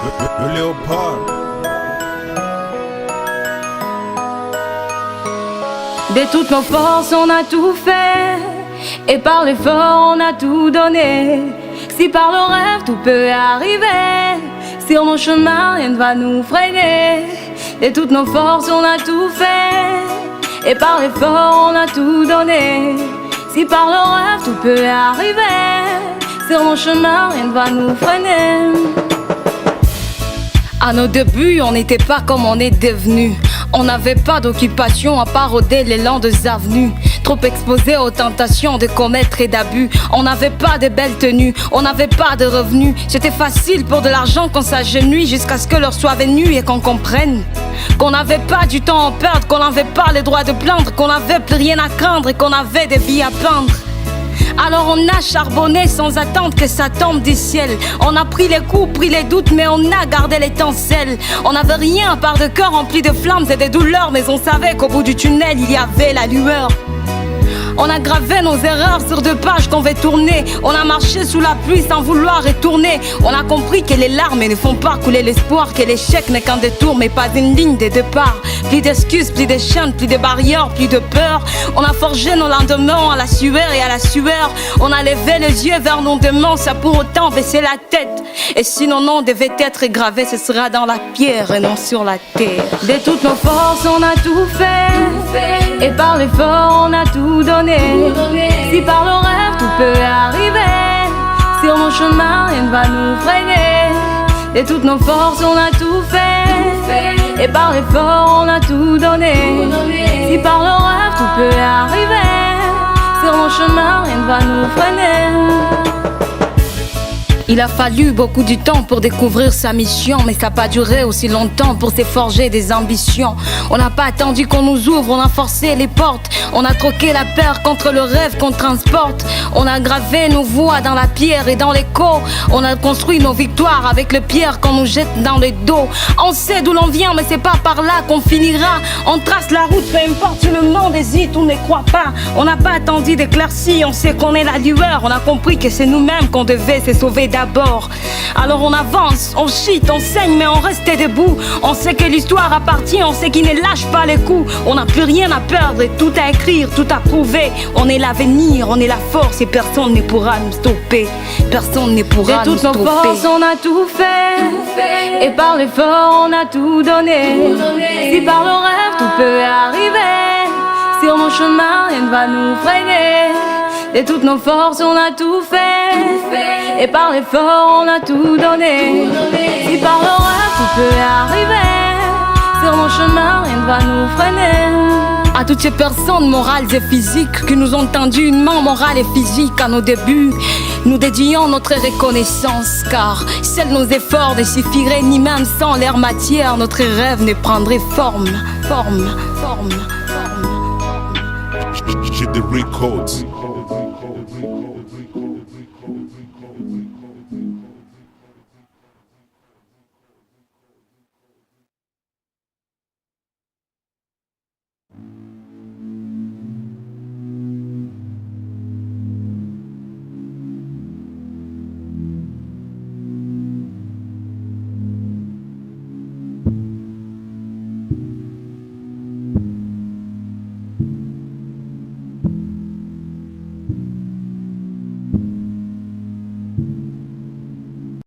Le léopard. De toutes nos forces on a tout fait, et par l'effort on a tout donné. Si par le rêve tout peut arriver, sur mon chemin rien ne va nous freiner. De toutes nos forces on a tout fait, et par l'effort on a tout donné. Si par le rêve tout peut arriver, sur mon chemin rien ne va nous freiner. À nos débuts, on n'était pas comme on est devenu. On n'avait pas d'occupation à part rôder les landes avenues. Trop exposés aux tentations de commettre et d'abus. On n'avait pas de belles tenues, on n'avait pas de revenus. C'était facile pour de l'argent qu'on s'agenouille, jusqu'à ce que l'heure soit venue et qu'on comprenne qu'on n'avait pas du temps à perdre, qu'on n'avait pas le droit de plaindre, qu'on n'avait plus rien à craindre et qu'on avait des vies à peindre. Alors on a charbonné sans attendre que ça tombe du ciel. On a pris les coups, pris les doutes, mais on a gardé l'étincelle. On n'avait rien à part de cœur rempli de flammes et de douleurs, mais on savait qu'au bout du tunnel il y avait la lueur. On a gravé nos erreurs sur 2 pages qu'on veut tourner. On a marché sous la pluie sans vouloir retourner. On a compris que les larmes ne font pas couler l'espoir, que l'échec n'est qu'un détour mais pas une ligne de départ. Plus d'excuses, plus de chaînes, plus de barrières, plus de peur. On a forgé nos lendemains à la sueur et à la sueur. On a levé les yeux vers nos demandes, ça pour autant baisser la tête. Et si nos noms devaient être gravés, ce sera dans la pierre et non sur la terre. De toutes nos forces on a tout fait, et par l'effort on a tout donné. Si par le rêve tout peut arriver, sur mon chemin rien ne va nous freiner. De toutes nos forces on a tout fait, et par l'effort on a tout donné. Si par le rêve tout peut arriver, sur mon chemin rien ne va nous freiner. Il a fallu beaucoup de temps pour découvrir sa mission, mais ça n'a pas duré aussi longtemps pour se forger des ambitions. On n'a pas attendu qu'on nous ouvre, on a forcé les portes. On a troqué la peur contre le rêve qu'on transporte. On a gravé nos voix dans la pierre et dans l'écho. On a construit nos victoires avec le pierre qu'on nous jette dans le dos. On sait d'où l'on vient, mais c'est pas par là qu'on finira. On trace la route, peu importe si le monde hésite ou ne croit pas. On n'a pas attendu d'éclaircie, on sait qu'on est la lueur. On a compris que c'est nous-mêmes qu'on devait se sauver d'abord. Alors on avance, on chute, on saigne, mais on reste debout. On sait que l'histoire appartient, on sait qu'il ne lâche pas les coups. On n'a plus rien à perdre et tout à écrire, tout à prouver. On est l'avenir, on est la force et personne ne pourra nous stopper. Personne ne pourra nous stopper. De toutes nos forces on a tout fait, et par l'effort on a tout donné. Si par le rêve tout peut arriver, sur mon chemin rien ne va nous freiner. De toutes nos forces on a tout fait, et par l'effort on a tout donné. Si par le rêve tout peut arriver, sur mon chemin rien ne va nous freiner. À toutes ces personnes morales et physiques qui nous ont tendu une main morale et physique à nos débuts, nous dédions notre reconnaissance, car seuls nos efforts ne suffiraient ni même sans leur matière, notre rêve ne prendrait forme. J'ai des records.